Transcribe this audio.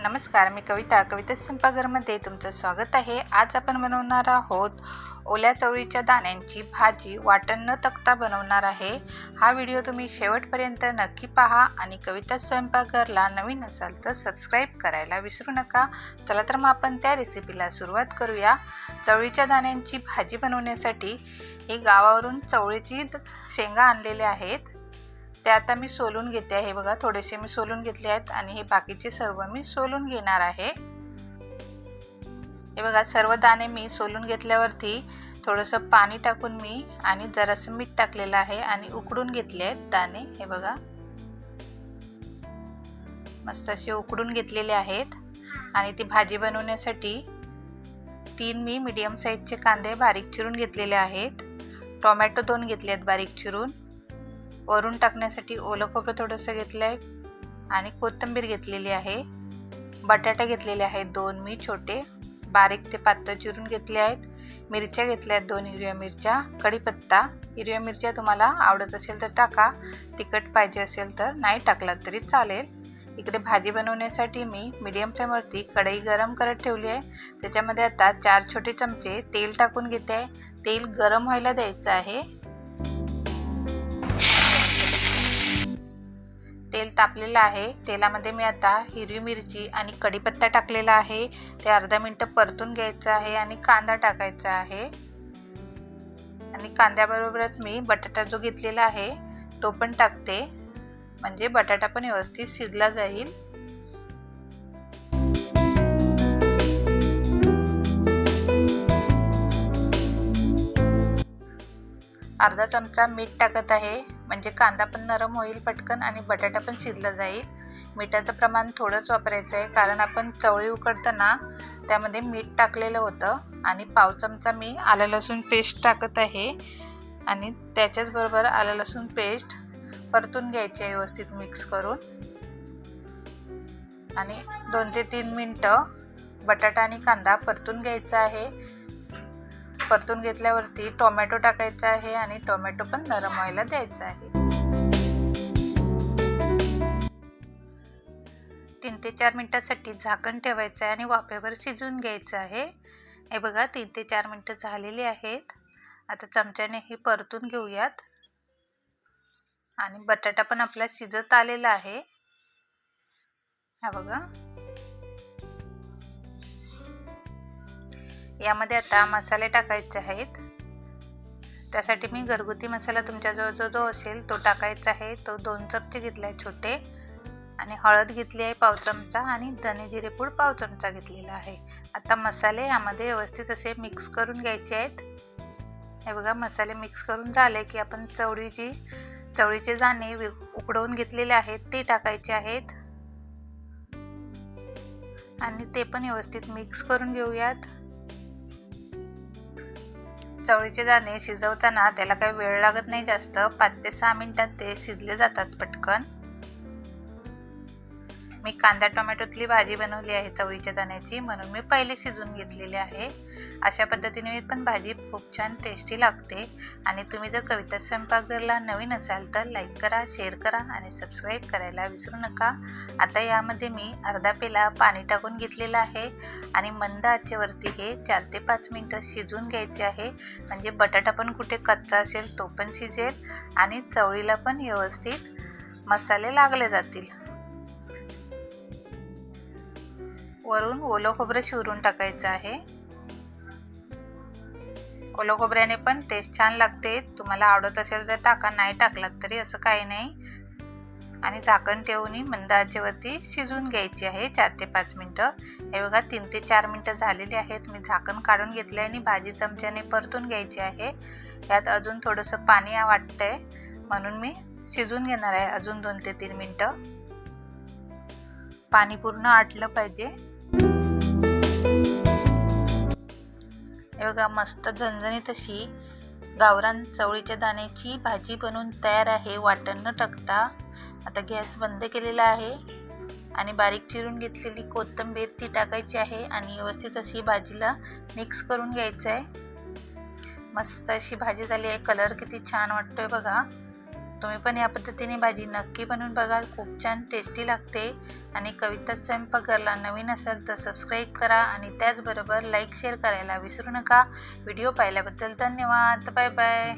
नमस्कार, मी कविता स्वयंपाकघरमध्ये तुमचं स्वागत आहे। आज आपण बनवणार आहोत ओल्या चवळीच्या दाण्यांची भाजी वाटण न टाकता बनवणार आहे। हा व्हिडिओ तुम्ही शेवटपर्यंत नक्की पहा आणि कविता स्वयंपाकघरला नवीन असाल तर सबस्क्राइब करायला विसरू नका। चला तर मग आपण त्या रेसिपीला सुरुवात करूया। चवळीच्या दाण्यांची भाजी बनवण्यासाठी ही गावावरून चवळीची शेंगा आणलेले आहेत। ते आता मी सोलून घेते आहे। बघा, थोडेसे मी सोलून घेतले आहेत आणि हे बाकीचे सर्व मी सोलून घेणार आहे। हे बघा, सर्व दाणे मी सोलून घेतल्यावरती थोडंसं पाणी टाकून मी आणि जरासं मीठ टाकलेलं आहे आणि उकडून घेतले आहेत दाणे। हे बघा, मस्त असे उकडून घेतलेले आहेत। आणि ती भाजी बनवण्यासाठी 3 मी मीडियम साईजचे कांदे बारीक चिरून घेतलेले आहेत। टोमॅटो 2 घेतले आहेत बारीक चिरून। वरून टाकण्यासाठी ओलं खोबरं थोडंसं घेतलं आहे आणि कोथिंबीर घेतलेली आहे। बटाटे घेतलेले आहेत 2 मी छोटे, बारीक ते पातळ चिरून घेतले आहेत। मिरच्या घेतल्या आहेत 2 हिरव्या मिरच्या, कढीपत्ता। हिरव्या मिरच्या तुम्हाला आवडत असेल तर टाका, तिखट पाहिजे असेल तर नाही टाकला तरी चालेल। इकडे भाजी बनवण्यासाठी मी मीडियम फ्लेमवरती कढई गरम करत ठेवली आहे। त्याच्यामध्ये आता 4 छोटे चमचे तेल टाकून घेते आहे। तेल गरम व्हायला द्यायचं आहे। तेल तापलेलं आहे। तेलामध्ये मी आता हिरवी मिरची आणि कढीपत्ता टाकलेला आहे। ते अर्धा मिनिट परतून घ्यायचं आहे आणि कांदा टाकायचा आहे। आणि कांद्याबरोबरच मी बटाटा जो घेतलेला आहे तो पण टाकते, म्हणजे बटाटा पण व्यवस्थित शिजला जाईल। अर्धा चमचा मीठ टाकत आहे, म्हणजे कांदा पण नरम होईल पटकन आणि बटाटा पण शिजला जाईल। मिठाचं प्रमाण थोडंच वापरायचं आहे, कारण आपण चवळी उकडताना त्यामध्ये मीठ टाकलेलं होतं। आणि पाव चमचा मी आलं लसूण पेस्ट टाकत आहे आणि त्याच्याच बरोबर आलं लसूण पेस्ट परतून घ्यायची आहे व्यवस्थित मिक्स करून। आणि 2 ते 3 मिनिटं बटाटा आणि कांदा परतून घ्यायचा आहे। परतून घेतल्यावरती टोमॅटो टाकायचा आहे आणि टोमॅटो पण नरम व्हायला द्यायचा आहे। 3 ते 4 मिनिटांसाठी झाकण ठेवायचं आहे आणि वाफेवर शिजवून घ्यायचं आहे। हे बघा, 3 ते 4 मिनिटं झालेली आहेत। आता चमच्याने हे परतून घेऊयात। आणि बटाटा पण आपला शिजत आलेला आहे। हा बघा, यामध्ये आता मसाले टाकायचे आहेत। त्यासाठी मी घरगुती मसाला तुमच्याजवळ जो असेल तो टाकायचा आहे। तो 2 चमचे घेतला आहे छोटे। आणि हळद घेतली आहे पाव चमचा आणि धने जिरे पूड पाव चमचा घेतलेला आहे। आता मसाले यामध्ये व्यवस्थित असे मिक्स करून घ्यायचे आहेत। हे बघा, मसाले मिक्स करून झाले की आपण चवळीचे दाणे उकडवून घेतलेले आहेत ते टाकायचे आहेत आणि ते पण व्यवस्थित मिक्स करून घेऊयात। चवळीचे दाणे शिजवताना त्याला काही वेळ लागत नाही जास्त, 5 ते 6 मिनिटात ते शिजले जातात पटकन। मी कांदा टोमॅटोतली भाजी बनवली आहे चवळीच्या दाण्याची, म्हणून मी पहिले शिजवून घेतलेले आहे। अशा पद्धतीने मी पण भाजी खूप छान टेस्टी लागते। आणि तुम्ही जर कविता स्वयंपाकघरला नवीन असाल तर लाईक करा, शेअर करा आणि सबस्क्राईब करायला विसरू नका। आता यामध्ये मी अर्धा पेला पाणी टाकून घेतलेलं आहे आणि मंद आचेवरती हे 4 ते 5 मिनिटं शिजवून घ्यायचे आहे, म्हणजे बटाटा पण कुठे कच्चा असेल तो पण शिजेल आणि चवळीला पण व्यवस्थित मसाले लागले जातील। वरून ओलं खोबरं शिवरून टाकायचं आहे। ओलं खोबऱ्याने पण टेस्ट छान लागते। तुम्हाला आवडत असेल तर टाका, नाही टाकलात तरी असं काही नाही। आणि झाकण ठेवून मंद आचेवरती शिजवून घ्यायची आहे 4 ते 5 मिनिटं। हे बघा, 3 ते 4 मिनिटं झालेली आहेत। मी झाकण काढून घेतले आणि भाजी चमच्याने परतून घ्यायची आहे। यात अजून थोडंसं पाणी वाटतंय, म्हणून मी शिजवून घेणार आहे अजून 2 ते 3 मिनिटं। पाणी पूर्ण आटलं पाहिजे। हे बघा, मस्त झणझणीत अशी गावरान चवळीच्या दाण्याची भाजी बनवून तयार आहे वाटण न टाकता। आता गॅस बंद केलेला आहे आणि बारीक चिरून घेतलेली कोथिंबीर ती टाकायची आहे आणि व्यवस्थित अशी भाजीला मिक्स करून घ्यायचं आहे। मस्त अशी भाजी झाली आहे। कलर किती छान वाटतोय बघा। तुम्ही पण या पद्धतीने भाजी नक्की बनवून बघा, खूप छान टेस्टी लागते. आणि कविता स्वयंपाकघरला नवीन असाल तर सबस्क्राईब करा आणि त्याचबरोबर लाईक शेअर करायला विसरू नका. व्हिडिओ पाहिल्याबद्दल धन्यवाद. Bye bye.